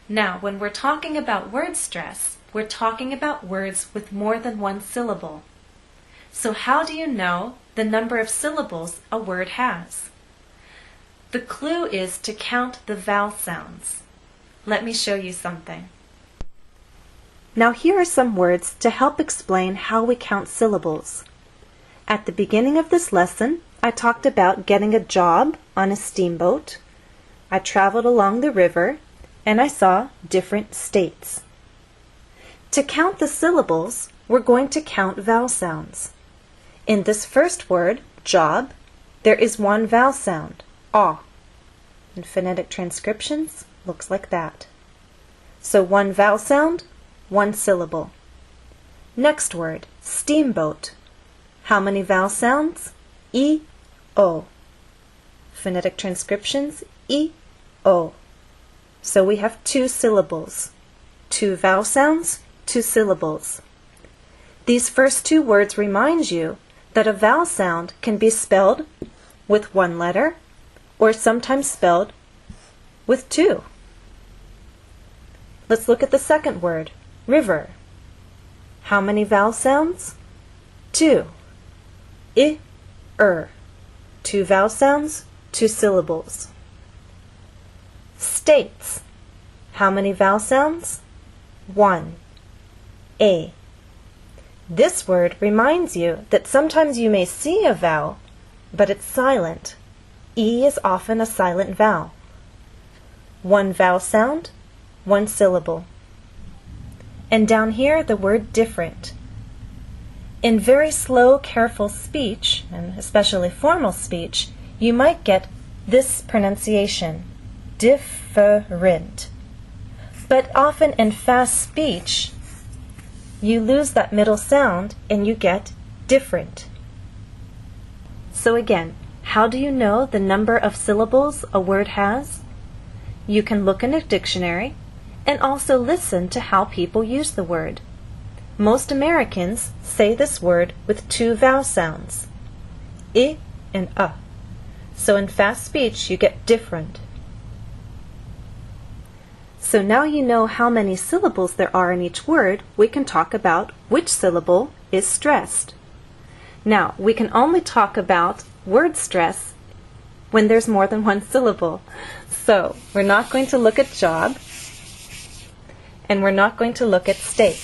Now, when we're talking about word stress, we're talking about words with more than one syllable. So how do you know the number of syllables a word has? The clue is to count the vowel sounds. Let me show you something. Now here are some words to help explain how we count syllables. At the beginning of this lesson, I talked about getting a job on a steamboat. I traveled along the river, and I saw different states. To count the syllables, we're going to count vowel sounds. In this first word, job, there is one vowel sound, ah. In phonetic transcriptions, looks like that. So one vowel sound, one syllable. Next word, steamboat. How many vowel sounds? E, O. Phonetic transcriptions, E, O. So we have two syllables. Two vowel sounds, two syllables. These first two words remind you that a vowel sound can be spelled with one letter or sometimes spelled with two. Let's look at the second word, river. How many vowel sounds? Two. I, Two vowel sounds, two syllables. States. How many vowel sounds? One. A. This word reminds you that sometimes you may see a vowel, but it's silent. E is often a silent vowel. One vowel sound, one syllable. And down here, the word different. In very slow, careful speech, and especially formal speech, you might get this pronunciation, different. But often in fast speech, you lose that middle sound and you get different. So again, how do you know the number of syllables a word has? You can look in a dictionary and also listen to how people use the word. Most Americans say this word with two vowel sounds, I and A. So in fast speech, you get different. So now you know how many syllables there are in each word, we can talk about which syllable is stressed. Now, we can only talk about word stress when there's more than one syllable. So we're not going to look at job, and we're not going to look at state.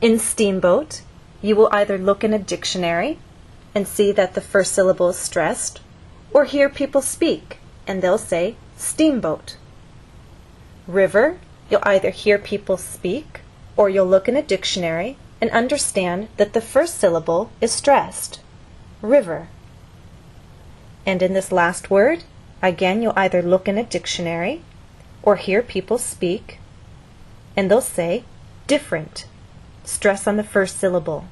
In steamboat, you will either look in a dictionary and see that the first syllable is stressed, or hear people speak and they'll say steamboat. River, you'll either hear people speak or you'll look in a dictionary and understand that the first syllable is stressed, river. And in this last word, again, you'll either look in a dictionary or hear people speak and they'll say different. Stress on the first syllable.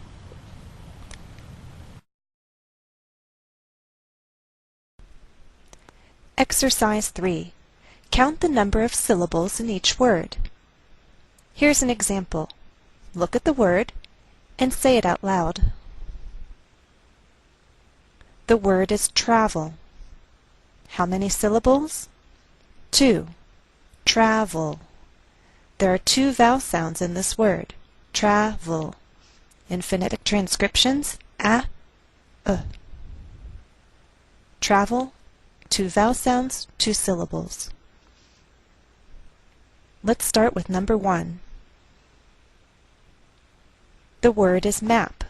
Exercise 3. Count the number of syllables in each word. Here's an example. Look at the word and say it out loud. The word is travel. How many syllables? 2. Travel. There are two vowel sounds in this word. Travel. In phonetic transcriptions, a, e. Travel, two vowel sounds, two syllables. Let's start with number 1. The word is map.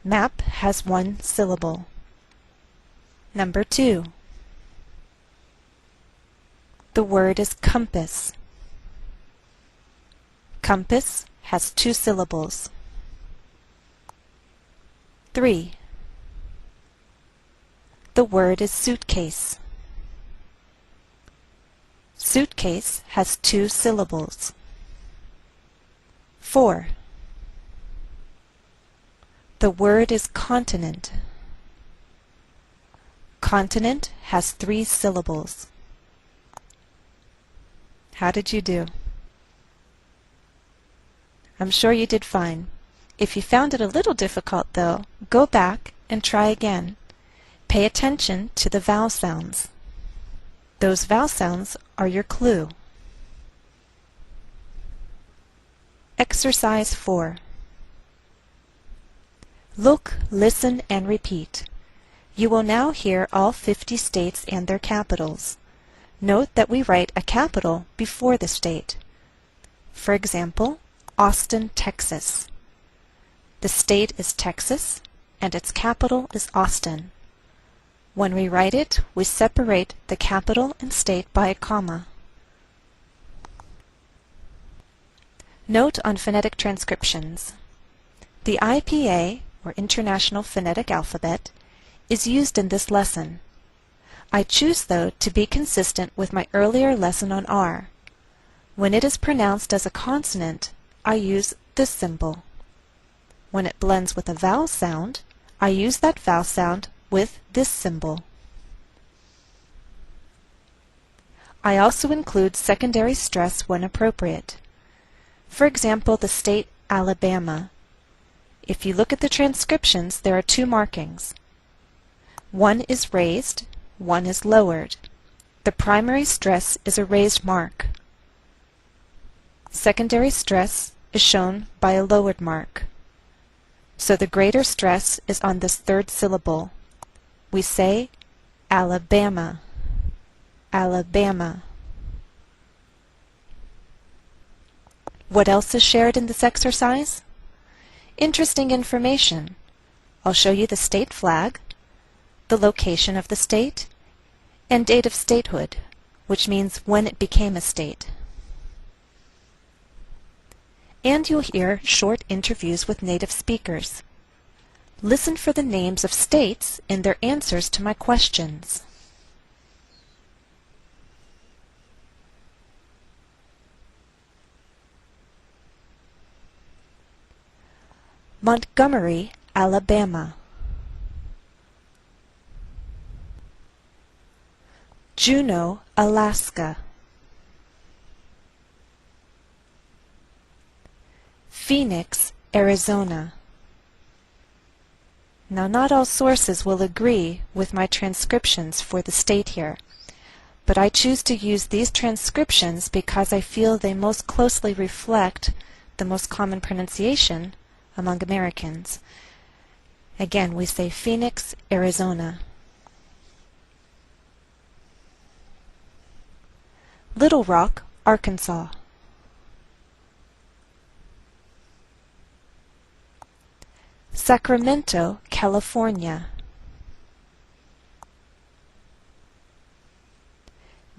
Map has one syllable. Number 2. The word is compass. Compass has two syllables. 3. The word is suitcase. Suitcase has two syllables. 4. The word is continent. Continent has 3 syllables. How did you do? I'm sure you did fine. If you found it a little difficult, though, go back and try again. Pay attention to the vowel sounds. Those vowel sounds are your clue. Exercise 4. Look, listen, and repeat. You will now hear all 50 states and their capitals. Note that we write a capital before the state. For example, Austin, Texas. The state is Texas, and its capital is Austin. When we write it, we separate the capital and state by a comma. Note on phonetic transcriptions. The IPA, or International Phonetic Alphabet, is used in this lesson. I choose, though, to be consistent with my earlier lesson on R. When it is pronounced as a consonant, I use this symbol. When it blends with a vowel sound, I use that vowel sound with this symbol. I also include secondary stress when appropriate. For example, the state Alabama. If you look at the transcriptions, there are two markings. One is raised, one is lowered. The primary stress is a raised mark. Secondary stress is shown by a lowered mark. So the greater stress is on this third syllable. We say Alabama, Alabama. What else is shared in this exercise? Interesting information. I'll show you the state flag, the location of the state, and date of statehood, which means when it became a state. And you'll hear short interviews with native speakers. Listen for the names of states and their answers to my questions. Montgomery, Alabama. Juneau, Alaska. Phoenix, Arizona. Now, not all sources will agree with my transcriptions for the state here, but I choose to use these transcriptions because I feel they most closely reflect the most common pronunciation among Americans. Again, we say Phoenix, Arizona. Little Rock, Arkansas. Sacramento, California.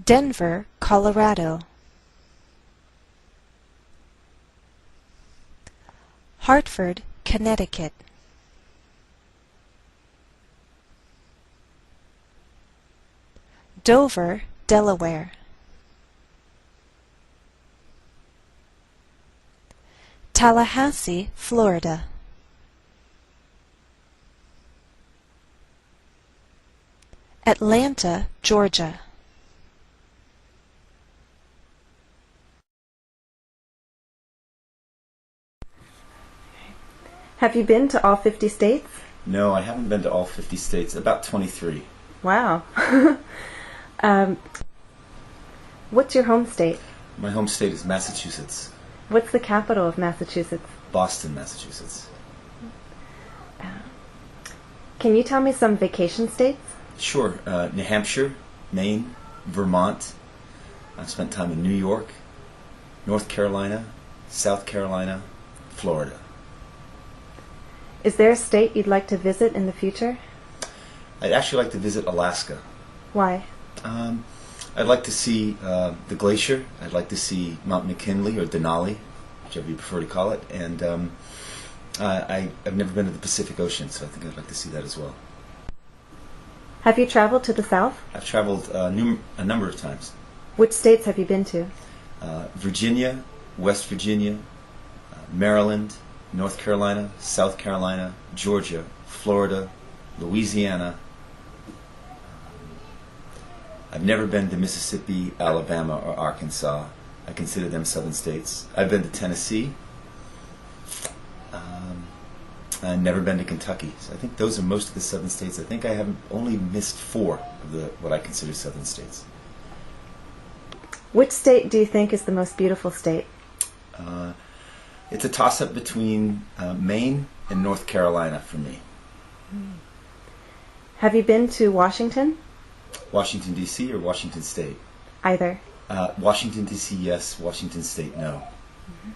Denver, Colorado. Hartford, Connecticut. Dover, Delaware. Tallahassee, Florida. Atlanta, Georgia. Have you been to all 50 states? No, I haven't been to all 50 states, about 23. Wow. What's your home state? My home state is Massachusetts. What's the capital of Massachusetts? Boston, Massachusetts. Can you tell me some vacation states? Sure. New Hampshire, Maine, Vermont. I've spent time in New York, North Carolina, South Carolina, Florida. Is there a state you'd like to visit in the future? I'd actually like to visit Alaska. Why? I'd like to see the glacier. I'd like to see Mount McKinley or Denali, whichever you prefer to call it. And I've never been to the Pacific Ocean, so I think I'd like to see that as well. Have you traveled to the South? I've traveled a number of times. Which states have you been to? Virginia, West Virginia, Maryland, North Carolina, South Carolina, Georgia, Florida, Louisiana. I've never been to Mississippi, Alabama, or Arkansas. I consider them southern states. I've been to Tennessee. I've never been to Kentucky. So I think those are most of the southern states. I think I have only missed 4 of what I consider southern states. Which state do you think is the most beautiful state? It's a toss-up between Maine and North Carolina for me. Have you been to Washington? Washington, D.C. or Washington State? Either. Washington, D.C., yes. Washington State, no. Mm-hmm.